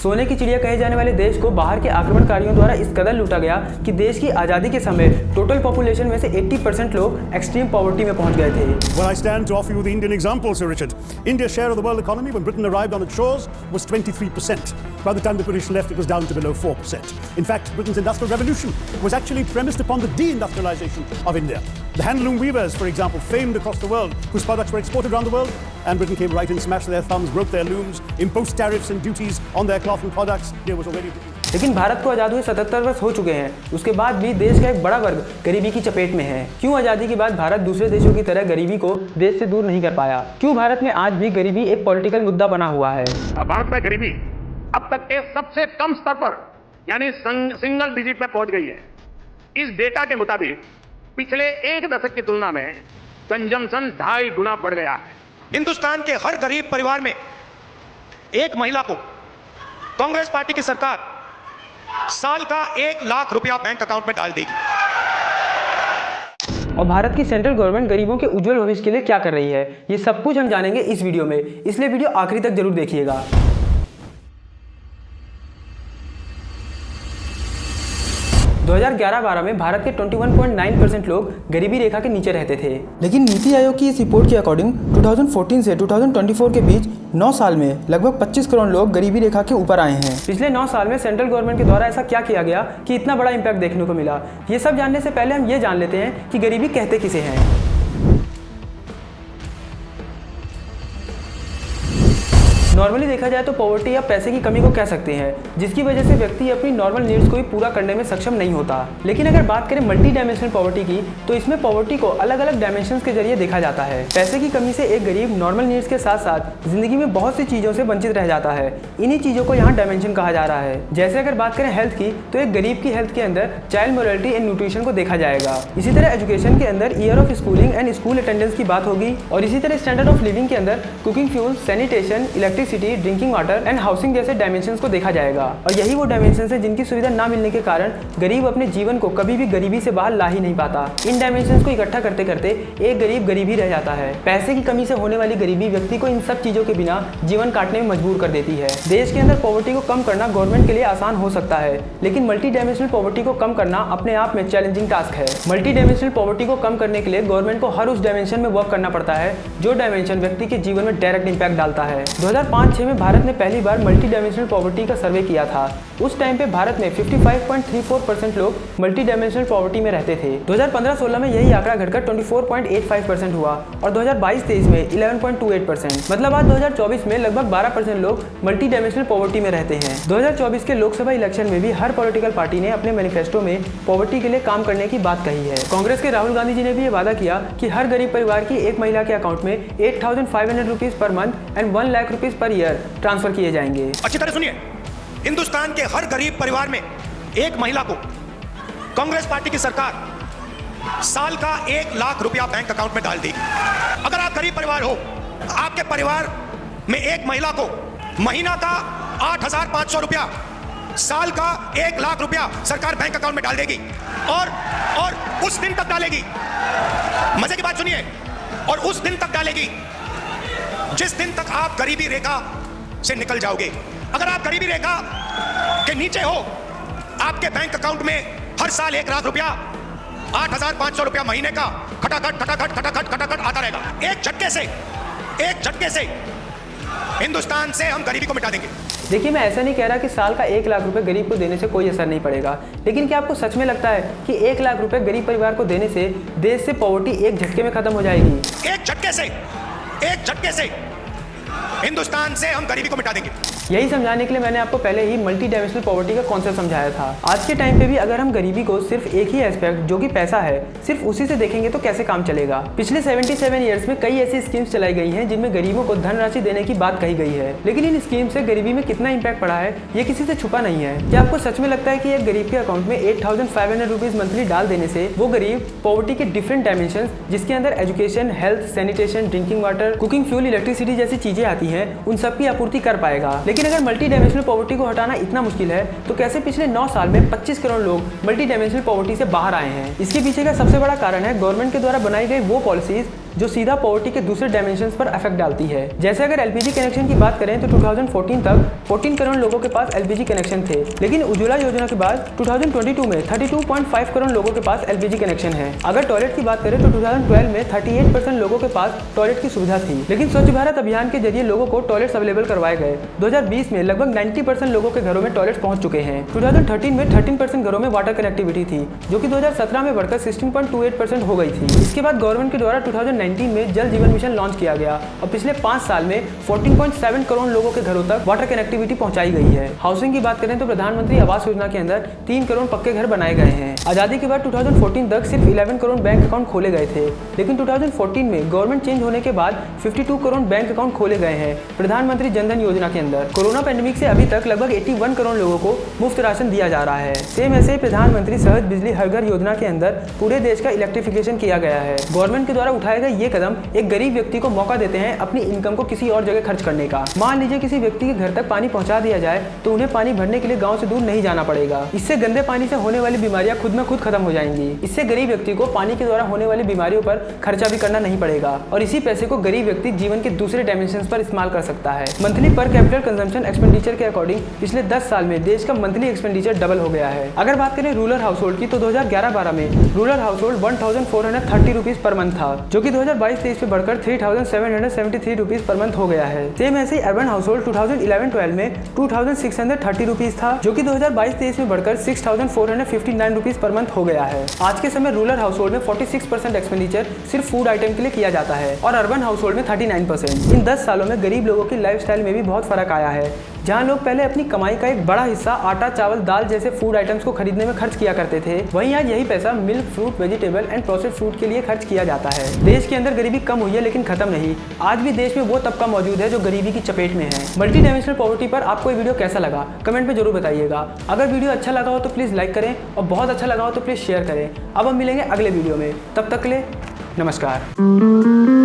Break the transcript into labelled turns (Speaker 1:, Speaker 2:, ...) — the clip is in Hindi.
Speaker 1: सोने की चिड़िया कहे जाने वाले देश को बाहर के आक्रमणकारियों द्वारा इस कदर लूटा गया कि देश की आज़ादी के समय टोटल पॉपुलेशन में से 80% लोग एक्सट्रीम पॉवर्टी में पहुंच गए थे।
Speaker 2: Well, I stand to offer you the Indian example, Sir Richard. India's share of the world economy when Britain arrived on its shores was 23%. By the time the British left, it was down to below 4%. In fact, Britain's industrial revolution was actually premised upon the deindustrialization of India. The handloom weavers, for example, famed across the world, whose products were exported around the world, and Britain came right in, smashed their thumbs, broke their looms, imposed tariffs and duties on their cloth and products. There was already...
Speaker 1: लेकिन भारत को आज़ाद हुए 77 वर्ष हो चुके हैं, उसके बाद भी देश का एक बड़ा वर्ग गरीबी की चपेट में है। क्यों आज़ादी के बाद भारत दूसरे देशों की तरह गरीबी को देश से दूर नहीं कर पाया? क्यों भारत में आज भी गरीबी एक पॉलिटिकल मुद्दा बना हुआ है?
Speaker 3: भारत में गरीबी अब तक के सबसे कम स्तर पर यानी सिंगल डिजिट में पहुंच गई है। इस डेटा के मुताबिक पिछले एक दशक की तुलना में कंजम्पशन 2.5 गुना बढ़ गया है।
Speaker 4: हिंदुस्तान के हर गरीब परिवार में एक महिला को कांग्रेस पार्टी की सरकार साल का 1 लाख रुपया बैंक अकाउंट में डाल देगी।
Speaker 1: और भारत की सेंट्रल गवर्नमेंट गरीबों के उज्जवल भविष्य के लिए क्या कर रही है, ये सब कुछ हम जानेंगे इस वीडियो में, इसलिए वीडियो आखिरी तक जरूर देखिएगा। 2011-12 में भारत के 21.9% लोग गरीबी रेखा के नीचे रहते थे, लेकिन नीति आयोग की इस रिपोर्ट के अकॉर्डिंग 2014 से 2024 के बीच 9 साल में लगभग 25 करोड़ लोग गरीबी रेखा के ऊपर आए हैं। पिछले 9 साल में सेंट्रल गवर्नमेंट के द्वारा ऐसा क्या किया गया कि इतना बड़ा इम्पैक्ट देखने को मिला? ये सब जानने से पहले हम ये जान लेते हैं कि गरीबी कहते किसे हैं। नॉर्मली देखा जाए तो पॉवर्टी या पैसे की कमी को कह सकते हैं, जिसकी वजह से व्यक्ति अपनी नॉर्मल नीड्स को भी पूरा करने में सक्षम नहीं होता। लेकिन अगर बात करें मल्टी डायमेंशनल पॉवर्टी की, तो इसमें पॉवर्टी को अलग अलग डायमेंशंस के जरिए देखा जाता है। पैसे की कमी से एक गरीब नॉर्मल नीड्स के साथ साथ जिंदगी में बहुत सी चीजों से वंचित रह जाता है। इन्हीं चीजों को यहाँ डायमेंशन कहा जा रहा है। जैसे अगर बात करें हेल्थ की, तो एक गरीब की हेल्थ के अंदर चाइल्ड मोरालिटी एंड न्यूट्रिशन को देखा जाएगा। इसी तरह एजुकेशन के अंदर year of schooling and school attendance की बात होगी, और इसी तरह स्टैंडर्ड ऑफ लिविंग के अंदर cooking fuel, sanitation, electricity, drinking water and housing जैसे डायमेंशंस को देखा जाएगा। और यही वो डायमेंशंस है जिनकी सुविधा ना मिलने के कारण गरीब अपने जीवन को कभी भी गरीबी से बाहर ला ही नहीं पाता। इन डायमेंशंस को इकट्ठा करते करते एक गरीब ही रह जाता है। पैसे की कमी से होने वाली गरीबी व्यक्ति को इन सब चीजों के बिना जीवन काटने में मजबूर कर देती है। देश के अंदर पॉवर्टी को कम करना गवर्नमेंट के लिए आसान हो सकता है, लेकिन मल्टी डायमेंशनल पॉवर्टी को कम करना अपने आप में चैलेंजिंग टास्क है। मल्टी डायमेंशनल पॉवर्टी को कम करने के लिए गवर्नमेंट को हर उस डायमेंशन में वर्क करना पड़ता है जो डायमेंशन व्यक्ति के जीवन में डायरेक्ट इंपैक्ट डालता है। 2005-6 में भारत ने पहली बार मल्टी डायमेंशनल पॉवर्टी का सर्वे किया था। उस टाइम पे भारत में 55.34% लोग मल्टी डायमेंशनल पॉवर्टी में रहते थे। 2015-16 में यही आंकड़ा घटकर 24.85% हुआ और 2022-23 में 11.28%। मतलब आज 2024 में लगभग 12% लोग मल्टी डायमेंशनल पॉवर्टी में रहते हैं। 2024 के लोकसभा इलेक्शन में भी हर पॉलिटिकल पार्टी ने अपने मैनिफेस्टो में पॉवर्टी के लिए काम करने की बात कही है। कांग्रेस के राहुल गांधी जी ने भी ये वादा किया कि हर गरीब परिवार की एक महिला के अकाउंट में 8,500 rupees per month and 1 lakh rupees per year transfer किए जाएंगे।
Speaker 4: अच्छी तरह सुनिए, हिंदुस्तान के हर गरीब परिवार में एक महिला को कांग्रेस पार्टी की सरकार साल का 1 लाख रुपया बैंक अकाउंट में डाल देगी। अगर आप गरीब परिवार हो, आपके परिवार में एक महिला को महीना का 8,500 रुपया, साल का 1 लाख रुपया सरकार बैंक अकाउंट में डाल देगी और उस दिन तक डालेगी। मजे की बात सुनिए, और उस दिन तक डालेगी जिस दिन तक आप गरीबी रेखा से निकल जाओगे। अगर आप गरीबी रेखा के नीचे हो, आपके बैंक अकाउंट में हर साल 1 लाख रुपया, 8,500 रुपया महीने का खटाखट आता रहेगा। एक झटके से हिंदुस्तान से हम गरीबी को मिटा देंगे।
Speaker 1: देखिए, मैं ऐसा नहीं कह रहा कि साल का 1 लाख रुपए गरीब को देने से कोई असर नहीं पड़ेगा, लेकिन क्या आपको सच में लगता है कि 1 लाख रुपए गरीब परिवार को देने से देश से पॉवर्टी एक झटके में खत्म हो जाएगी?
Speaker 4: एक झटके से हिंदुस्तान से हम गरीबी को मिटा देंगे।
Speaker 1: यही समझाने के लिए मैंने आपको पहले ही मल्टी डायमेंशनल पॉवर्टी का कॉन्सेप्ट समझाया था। आज के टाइम पे भी अगर हम गरीबी को सिर्फ एक ही एस्पेक्ट जो कि पैसा है, सिर्फ उसी से देखेंगे तो कैसे काम चलेगा? पिछले 77 ईयर्स में कई ऐसी स्कीम्स चलाई गई हैं जिनमें गरीबों को धनराशि देने की बात कही गई है, लेकिन इन स्कीम से गरीबी में कितना इम्पैक्ट पड़ा है ये किसी से छुपा नहीं है। क्या आपको सच में लगता है कि एक गरीब के अकाउंट में 8,500 रुपीज मंथली डाल देने से वो गरीब पॉवर्टी के डिफरेंट डायमेंशन, जिसके अंदर education, health, sanitation, drinking water, cooking fuel, electricity जैसी चीजें आती हैं, उन सब की आपूर्ति कर पाएगा? लेकिन अगर मल्टी डायमेंशनल पॉवर्टी को हटाना इतना मुश्किल है, तो कैसे पिछले 9 साल में 25 करोड़ लोग मल्टी डायमेंशनल पॉवर्टी से बाहर आए हैं? इसके पीछे का सबसे बड़ा कारण है गवर्नमेंट के द्वारा बनाई गई वो पॉलिसीज जो सीधा पॉवर्टी के दूसरे डायमेंशन पर इफेक्ट डालती है। जैसे अगर एलपीजी कनेक्शन की बात करें तो 2014 तक 14 करोड़ लोगों के पास एलपीजी कनेक्शन थे, लेकिन उज्ज्वला योजना के बाद 2022 में 32.5 करोड़ लोगों के पास एलपीजी कनेक्शन है। अगर टॉयलेट की बात करें तो 2012 में 38% लोगों के पास टॉयलेट की सुविधा थी, लेकिन स्वच्छ भारत अभियान के जरिए लोगों को टॉयलेट्स अवेलेबल करवाए गए। 2020 में लगभग 90% लोगों के घरों में टॉयलेट पहुंच चुके हैं। 2013 में 13% घरों में वाटर कनेक्टिविटी थी, जो कि 2017 में बढ़कर 16.28% हो गई थी। इसके बाद गवर्नमेंट के द्वारा 2019 में जल जीवन मिशन लॉन्च किया गया और पिछले 5 साल में 14.7 करोड़ लोगों के घरों तक वाटर कनेक्टिविटी पहुंचाई गई है। हाउसिंग की बात करें तो प्रधानमंत्री आवास योजना के अंदर 3 करोड़ पक्के घर बनाए गए हैं। आजादी के बाद 2014 तक सिर्फ 11 करोड़ बैंक अकाउंट खोले गए थे, लेकिन 2014 में गवर्नमेंट चेंज होने के बाद 52 करोड़ बैंक अकाउंट खोले गए हैं प्रधानमंत्री जनधन योजना के अंदर। कोरोना पैंडेमिक से अभी तक लगभग 81 करोड़ लोगों को मुफ्त राशन दिया जा रहा है। सेम ऐसे प्रधानमंत्री सहज बिजली हर घर योजना के अंदर पूरे देश का इलेक्ट्रिफिकेशन किया गया है। गवर्नमेंट के द्वारा उठाए गए ये कदम एक गरीब व्यक्ति को मौका देते हैं अपनी इनकम को किसी और जगह खर्च करने का। मान लीजिए किसी व्यक्ति के घर तक पानी पहुंचा दिया जाए तो उन्हें पानी भरने के लिए गांव से दूर नहीं जाना पड़ेगा। इससे गंदे पानी से होने वाली बीमारियां खुद में खुद खत्म हो जाएंगी। इससे गरीब व्यक्ति को पानी के द्वारा होने वाली बीमारियों पर खर्चा भी करना नहीं पड़ेगा और इसी पैसे को गरीब व्यक्ति जीवन के दूसरे डायमेंशन पर इस्तेमाल कर सकता है। मंथली पर कैपिटल कंजम्पशन एक्सपेंडिचर के अकॉर्डिंग पिछले 10 साल में देश का मंथली एक्सपेंडिचर डबल हो गया है। अगर बात करें रूरल हाउस होल्ड की तो 2011-12 में rural house hold 1430 rupees per month था, जो कि 2022-23 में बढ़कर 3773 रुपीज पर मंथ हो गया है। सेम ऐसे अर्बन हाउस होल्ड 2011-12 में 2630 रुपीज था, जो कि 2022-23 में बढ़कर 6459 रुपीज पर मंथ हो गया है। आज के समय रूरल हाउस होल्ड में 46% एक्सपेंडिचर सिर्फ फूड आइटम के लिए किया जाता है और अर्बन हाउस होल्ड में 39%। इन 10 सालों में गरीब लोगों की लाइफस्टाइल में भी बहुत फर्क आया है। जहां लोग पहले अपनी कमाई का एक बड़ा हिस्सा आटा, चावल, दाल जैसे फूड आइटम्स को खरीदने में खर्च किया करते थे, वहीं आज यही पैसा milk, fruit, vegetable and processed food के लिए खर्च किया जाता है। देश के अंदर गरीबी कम हुई है लेकिन खत्म नहीं। आज भी देश में वो तबका मौजूद है जो गरीबी की चपेट में है। मल्टी डायमेंशनल पॉवर्टी पर आपको ये वीडियो कैसा लगा कमेंट में जरूर बताइएगा। अगर वीडियो अच्छा लगा हो तो प्लीज़ लाइक करें और बहुत अच्छा लगा हो तो प्लीज़ शेयर करें। अब हम मिलेंगे अगले वीडियो में, तब तक के लिए नमस्कार।